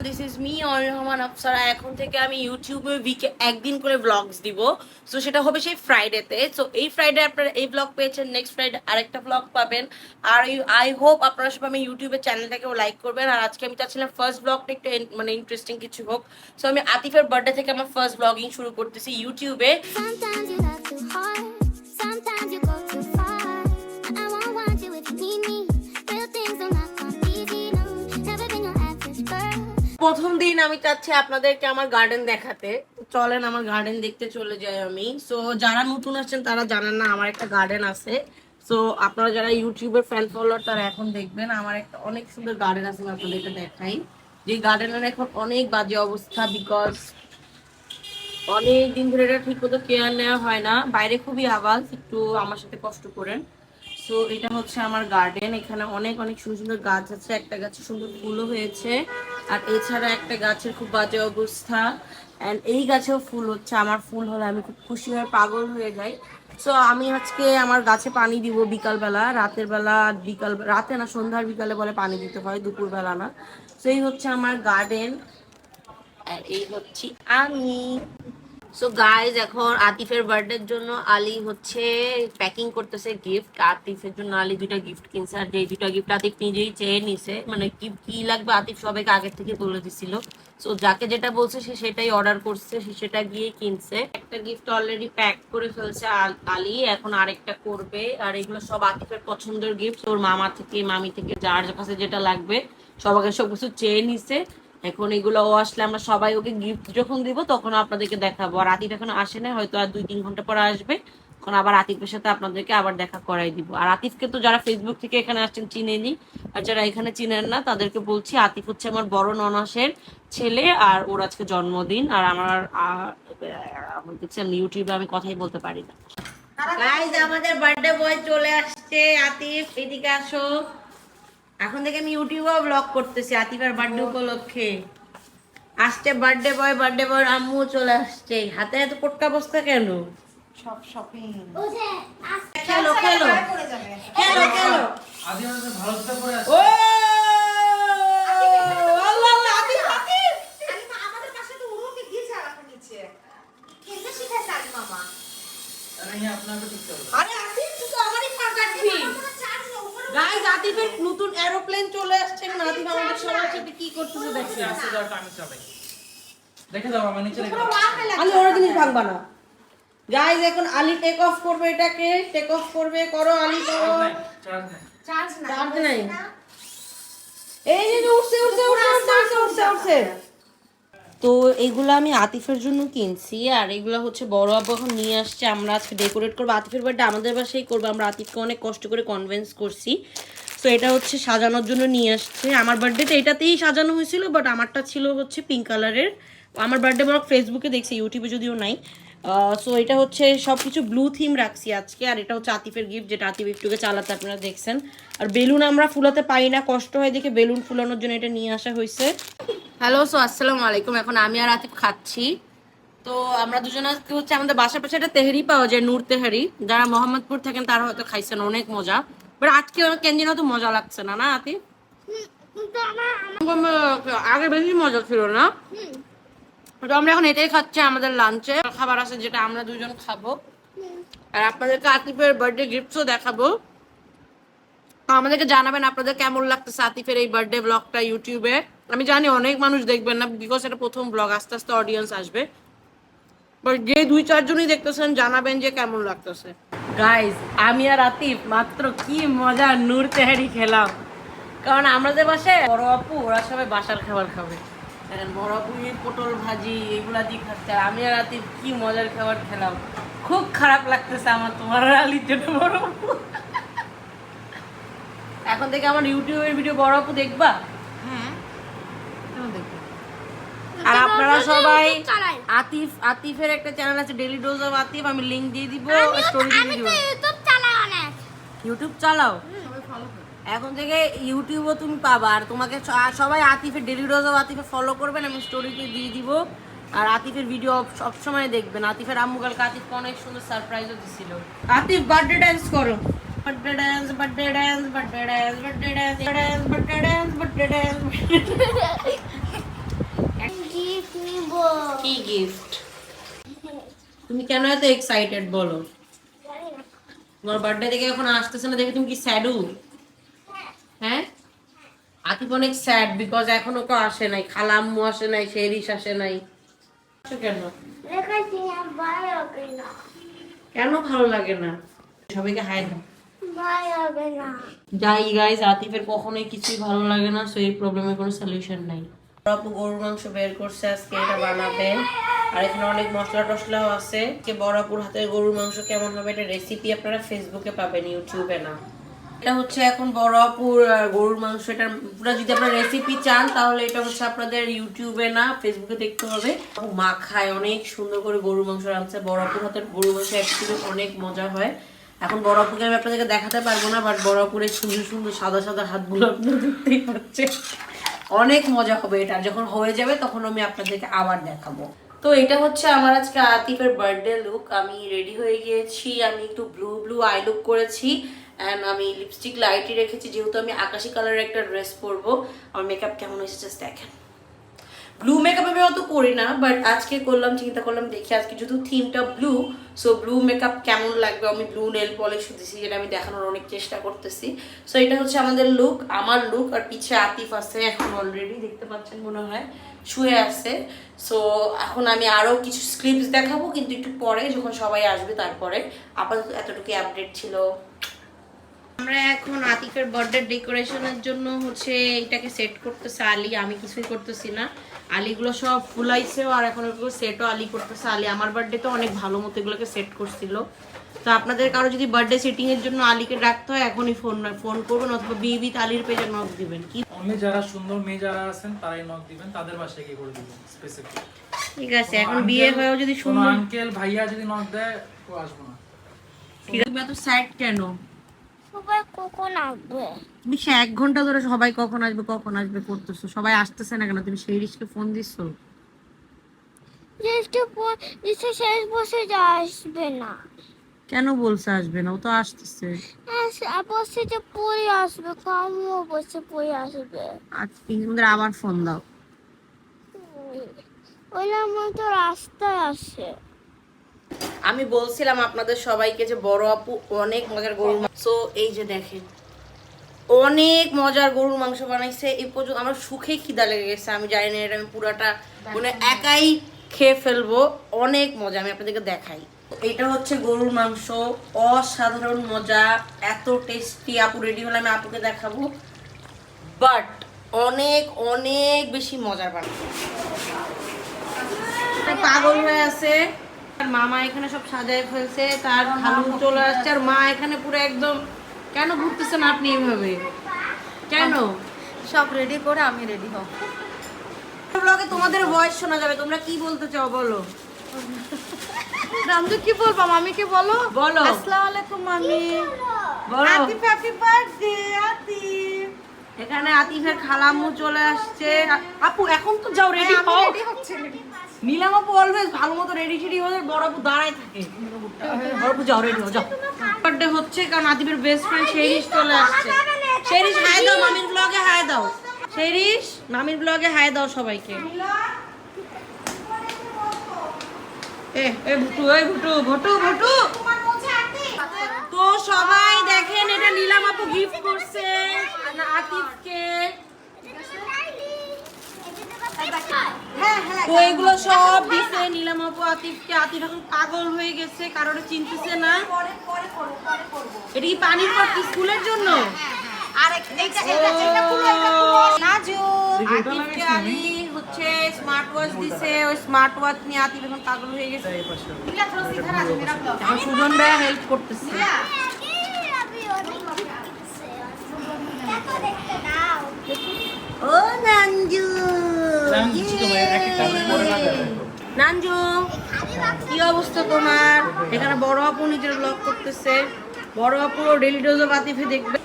This is me Rahman Afsara. এখন থেকে আমি ইউটিউবে উইকে একদিন করে ব্লগস দিব। সো সেটা হবে সেই ফ্রাইডেতে। সো এই ফ্রাইডে আপনারা এই ব্লগ পেয়েছেন, নেক্সট ফ্রাইডে আরেকটা ব্লগ পাবেন। আর আই হোপ আপনারা সবাই আমি ইউটিউবের চ্যানেলটাকেও লাইক করবেন। আর আজকে আমি চাচ্ছিলাম ফার্স্ট ব্লগটা একটু মানে ইন্টারেস্টিং কিছু হোক। সো আমি আতিফের বার্থডে থেকে আমার ফার্স্ট ব্লগিং শুরু করতেছি ইউটিউবে। প্রথম দিন আমি চাচ্ছি আপনাদেরকে আমার গার্ডেন দেখাতে। চলেন আমার গার্ডেন দেখতে চলে যাই আমি। সো যারা নতুন আসছেন তারা জানেন না আমার একটা গার্ডেন আছে। সো আপনারা যারা ইউটিউবের ফ্যান ফলোয়ার তারা এখন দেখবেন আমার একটা অনেক সুন্দর গার্ডেন আছে। আমি আপনাদেরকে দেখাই যে গার্ডেনের এখন অনেক বাজে অবস্থা, বিকজ অনেক দিন ধরে এটা ঠিক মতো কেয়ার নেওয়া হয় না। বাইরে খুবই আওয়াজ, একটু আমার সাথে কষ্ট করেন। সো এটা হচ্ছে আমার গার্ডেন। এখানে অনেক অনেক সুন্দর সুন্দর গাছ আছে, একটা গাছে সুন্দর ফুলও হয়েছে। আর এছাড়া একটা গাছের খুব বাজে অবস্থা, অ্যান্ড এই গাছেও ফুল হচ্ছে। আমার ফুল হলে আমি খুব খুশি হয়ে পাগল হয়ে যাই। সো আমি আজকে আমার গাছে পানি দিব বিকালবেলা, রাতের বেলা, বিকাল রাতে না সন্ধ্যার বিকালে বলে পানি দিতে হয়, দুপুরবেলা না। সো এই হচ্ছে আমার গার্ডেন, আর এই হচ্ছে আমি। সো গাইজ এখন আতিফের বার্থডের জন্য আলী হচ্ছে প্যাকিং করতেছে গিফট। আতিফের জন্য আলী দুইটা গিফট কিনছে, আর যে দুইটা গিফট আতিফ নিজেই চেয়ে নিছে। মানে কি লাগবে আতিফ সবাইকে আগের থেকে বলে দিছিল। সো যাকে যেটা বলছে সে সেটাই অর্ডার করছে, সে সেটা গিয়ে কিনছে। একটা গিফট অলরেডি প্যাক করে ফেলছে আলী, এখন আরেকটা করবে। আর এগুলো সব আতিফের পছন্দের গিফট। ওর মামা থেকে মামি থেকে যার কাছে যেটা লাগবে সবাইকে সবকিছু চেয়ে নিছে। এখন এগুলো ও আসলে আমরা সবাই ওকে গিফট যখন দিব তখন আপনাদেরকে দেখাবো। আর আতিফ এখন আসে না, হয়তো আর 2-3 ঘন্টা পরে আসবে। এখন আবার আতিফের সাথে আপনাদেরকে আবার দেখা করাই দিব। আর আতিফকে তো যারা ফেসবুক থেকে এখানে আসছেন চিনেনি, আর যারা এখানে চিনেন না তাদেরকে বলছি আতিফ হচ্ছে আমার বড় ননাসের ছেলে, আর ওর আজকে জন্মদিন। আর আমার দেখছেন ইউটিউবে আমি কথাই বলতে পারি না। গাইস আমাদের বার্থডে বয় চলে আসছে। আতিফ এদিকে আসো। এখন থেকে আমি ইউটিউবে ব্লগ করতেছি আতিফের বার্থডে উপলক্ষে। আসছে বার্থডে বয়, বার্থডে বয় আম্মু চলে আসছে। হাতে এত পটকা বস্তা কেন? সব শপিং খেলো খেলো খেলো খেলো। আদি আমাদের ভারতটা করে আছে। ও আল্লাহ আল্লাহ আতিফ আতিফ আলিমা আমাদের পাশে তো উড়োকে গিয়েছে রাখা নিচে খেলতে শিখাইছে আলিমা মা। আরে হ্যাঁ আপনাকে ঠিক চলবে। আরে আতিফ তুই তো আমারই পা কাটবি। গাইস আতিফের নতুন এরোপ্লেন চলে আসছে। এখন আতিফ আমাদের সবার সাথে কি করতেছে দেখছেন। আস্তে যাও আমি চালাই। দেখে দাও আমার নিচে রেখে দাও। আলি ওরা জিনিস ভাঙবা না। গাইস এখন আলি টেক অফ করবে, এটাকে টেক অফ করবে। করো আলি করো। চার্জ নেই। চার্জ নাই। এই যে উঠছে উঠছে উঠছে উঠছে উঠছে উঠছে। তো এগুলো আমি আতিফের জন্য কিনছি, আর এগুলো হচ্ছে বড় আপু এখন নিয়ে আসছে। আমরা আজকে ডেকোরেট করবো। আতিফের বার্থডে আমাদের বাসায় করবো। আমরা আতিফকে অনেক কষ্ট করে কনভিন্স করছি। তো এটা হচ্ছে সাজানোর জন্য নিয়ে আসছে। আমার বার্থডেটা এটাতেই সাজানো হয়েছিল, বাট আমারটা ছিল হচ্ছে পিঙ্ক কালারের। আমার বার্থডে ব্লগ ফেসবুকে দেখছি, ইউটিউবে যদিও নাই। সো এটা হচ্ছে সব কিছু ব্লু থিম রাখছি আজকে। আর এটা হচ্ছে আতিফের গিফট, যেটা আতিফ একটুকে চালাতে আপনারা দেখছেন। আর বেলুন আমরা ফুলাতে পারি না, কষ্ট হয় দেখে বেলুন ফুলানোর জন্য এটা নিয়ে আসা হয়েছে। হ্যালো, সো আসসালামু আলাইকুম। এখন আমি আর আতিফ খাচ্ছি। তো আমরা দুজন আজকে হচ্ছে আমাদের বাসার পাশে একটা তেহারি পাওয়া যায়, নূর তেহারি। যারা মোহাম্মদপুর থাকেন তারা হয়তো খাইছেন, অনেক মজা। বাট আজকে কেন তো মজা লাগছে না, না আতিফ? আগে বেশি মজা ছিল না? তো আমরা এখন এটাই খাচ্ছি আমাদের লাঞ্চে। খাবার আছে যেটা আমরা দুজন খাবো। আর আপনাদেরকে আতিফের বার্থডে গিফটসও দেখাবো। তো আমাদেরকে জানাবেন আপনাদের কেমন লাগতেছে আতিফের এই বার্থডে ব্লগটা ইউটিউবে। আমি জানি অনেক মানুষ দেখবেন না, বিকজ এটা প্রথম ব্লগ, আস্তে আস্তে অডিয়েন্স আসবে। বাট যে 2-4 জনই দেখতেছেন জানাবেন যে কেমন লাগতেছে। গাইস আমি আর আতিফ মাত্র কি মজা নূর তেহারি খেলাম। কারণ আমাদের বাসায় বড় আপু ওরা সবাই বাসার খাবার খাবে। বড় আপু পটল ভাজি এগুলা দিয়ে খাচ্ছে। আমি আর আতিফ কি মজার খাবার খেলাম। খুব খারাপ লাগতেছে আমার তোমার আলির জন্য। বড় আপু এখন থেকে আমার ইউটিউবের ভিডিও বড় আপু দেখবা? হ্যাঁ কেন দেখবে? আর আপনারা সবাই আতিফের একটা চ্যানেল আছে ডেইলি ডোজ অফ আতিফ, আমি লিংক দিয়ে দিব, স্টোরি দিয়ে দিব। ইউটিউব চালাও? এখন থেকে ইউটিউবও তুমি পাবা। আর তোমাকে সবাই আতিফের ডেইলি ডোজ অফ আতিফে ফলো করবেন, আমি স্টোরিতে দিয়ে দিব। আর আতিফের ভিডিও সবসময় দেখবেন। আতিফের আম্মু কালকে আতিফকে অনেক সুন্দর সারপ্রাইজও দিছিল। আতিফ বার্থডে ডান্স করো। Birthday dance birthday dance birthday dance birthday dance birthday dance birthday dance birthday dance. কি গিফট? তুমি কেন এত এক্সাইটেড বলো? তোমার বার্থডে থেকে এখন আসতেছে না দেখে তুমি কি স্যাডু? হ্যাঁ, আতিফ অনেক স্যাড বিকজ এখনো কেউ আসে নাই, খালাম্মু আসে নাই, শেরিশ আসে নাই। কেন কেন ভালো লাগে না? সবাইকে হাই দাও। যাই গাইস, আতিফের কখনোই কিছুই ভালো লাগে না, সো এই প্রবলেমের কোনো সলিউশন নাই। আপু গরুর মাংস বের করছে, আজকে এটা বানাবে। আর এখানে অনেক মশলা টশলাও আছে। যে বড় আপুর হাতের গরুর মাংস কেমন হবে এটা রেসিপি আপনারা ফেসবুকে পাবেন, ইউটিউবে না। এটা হচ্ছে এখন বড় আপুর গরুর মাংস, এটা পুরো যদি আপনারা রেসিপি চান তাহলে এটা হচ্ছে আপনাদের ইউটিউবে না ফেসবুকে দেখতে হবে। মা খায় অনেক সুন্দর করে গরুর মাংস রাঁধছে। বড় আপুর হাতের গরুর মাংস অ্যাকচুয়ালি অনেক মজা হয়। এখন বড় আপুকে আমি আপনাদেরকে দেখাতে পারবো না, বাট বড় আপুরের সুন্দর সুন্দর সাদা সাদা হাতগুলো আপনারা দেখতেই পাচ্ছেন। অনেক মজা হবে এটা, যখন হয়ে যাবে তখন আমি আপনাদেরকে আবার দেখাবো। তো এটা হচ্ছে আমার আজকে আতিফের বার্থডে লুক। আমি রেডি হয়ে গিয়েছি, আমি একটু ব্লু ব্লু আই লুক করেছি অ্যান্ড আমি লিপস্টিক লাইটই রেখেছি যেহেতু আমি আকাশি কালারের একটা ড্রেস পরবো। আমার মেকআপ কেমন হয়েছে জাস্ট দেখেন। ব্লু মেকআপ আমি অত করি না, বাট আজকে করলাম, চিন্তা করলাম দেখি আজকে যেহেতু থিমটা ব্লু, সো ব্লু মেকআপ কেমন লাগবে। আমি ব্লু নেল পলিশ দিয়েছি, যেটা আমি দেখানোর অনেক চেষ্টা করতেছি। সো এটা হচ্ছে আমাদের লুক, আমার লুক। আর পিছে আতিফ আছে, এখন অলরেডি দেখতে পাচ্ছেন মনে হয় শুয়ে আছে। সো এখন আমি আরও কিছু স্ক্রিপ্টস দেখাবো, কিন্তু একটু পরে যখন সবাই আসবে তারপরে। আপাতত এতটুকু আপডেট ছিল। আমরা এখন আতিফের বার্থডে ডেকোরেশনের জন্য হচ্ছে এটাকে সেট করতেছে আলী, আমি কিছুই করতেছি না। আলিগুলো সব ফুলাইছেও আর এখন এগুলো সেটও আলী করতেছে। আলী আমার বার্থডে তো অনেক ভালো মতো এগুলোকে সেট করছিল। তো আপনাদের কারো যদি বার্থডে সেটিং এর জন্য আলীকে ডাকতে হয় এখনই ফোন করবেন, অথবা বিবি আলীর পেজে নক দিবেন। কি অনলি যারা সুন্দর মেয়ে যারা আছেন তারাই নক দিবেন, তাদের বাসায় কি করে দিবেন স্পেসিফিক। ঠিক আছে, এখন বিয়ে হয়েও যদি সুন্দর আঙ্কেল ভাইয়া যদি নক দেয় তো আসবো না। ঠিক আছে, এত সাইড কেন? সবাই কখন আসবে? তুমি 1 ঘন্টা ধরে সবাই কখন আসবে কখন আসবে করতেছো, সবাই আসতেছে না কেন? তুমি সেই রিস্কে ফোন দিছো শেষ বসে যা আসবে না। কেন? বলছে আসবে না, ও তো আসতেছে। বসে যে পড়ে আসবে, কামিও বসে পড়ে আসবে। আচ্ছা তোমাদের আবার ফোন দাও। ওইলাম তো রাস্তায় আসে। আমি বলছিলাম আপনাদের সবাইকে যে বড় আপু অনেক মজার গরুর মাংস, এই যে দেখেন অনেক মজার গরুর মাংস বানাইছে। এই পর্যন্ত আমার সুখে খিদা লেগে গেছে, আমি জানি না এটা আমি পুরাটা মানে একাই খেয়ে ফেলবো। অনেক মজা, আমি আপনাদেরকে দেখাই। এটা হচ্ছে গরুর মাংস, অসাধারণ মজা, এত টেস্টি। আপু রেডি হলে আমি আপুকে দেখাবো, বাট অনেক অনেক বেশি মজার বানাচ্ছে। পাগল হয়ে আছে, আর মামা এখানে সব সাজায় ফেলছে, তার খালু চলে আসছে, আর মা এখানে পুরো একদম। কেন ঘুরতেছেন আপনি এইভাবে? কেন? সব রেডি করে আমি রেডি হব। ব্লগে তোমাদের ভয়েস শোনা যাবে, তোমরা কি বলতে চাও বলো। রামজু কি বলবো? মামিকে বলো। বলো। আসসালামু আলাইকুম মামি। বলো। Atif happy birthday Atif. এখানে আতিফের খালাম্মু চলে আসছে। আপু এখন তো যাও, রেডি আমি হও। রেডি হচ্ছে। নীলাম আপু অলওয়েজ ভালো মতো রেডি শেডি হয়ে বড় আপু দাঁড়ায় থাকে। বড় আপু যাও, রেডি হও যাও। বার্থডে হচ্ছে কারণ আতিফের বেস্ট ফ্রেন্ড শেরিশ চলে আসছে। শেরিশ হাই দাও মামির ব্লগে, হাই দাও শেরিশ, মামির ব্লগে হাই দাও সবাইকে। ভুটু, ভুটু ভুটু ভুটু। তো সবাই দেখেন, এটা নীলাম আপু গিফট করছে আতিফকে। তো এগুলো সব দিছে নীলাম আপু আতিফকে। আতিফ এখন পাগল হয়ে গেছে, কারোর চিনতেছে না। এটা কি পানির পাত্র স্কুলের জন্য? আর এটা পুরো নাজু আতিফকে আলী হচ্ছে স্মার্ট ওয়াচ দিছে, ওই স্মার্ট ওয়াচ নিয়ে আতিফ এখন পাগল হয়ে গেছে। মিলা থ্রো সিধা রাজু মেরা ব্লগ। এখন সুজন ভাই হেল্প করতেছে। ও নানজু, নানজু কি অবস্থা তোমার? এখানে বড় আপু নিজের ব্লগ করতেছে। বড় আপু ডেলি ডোজ অফ আতিফে দেখবে।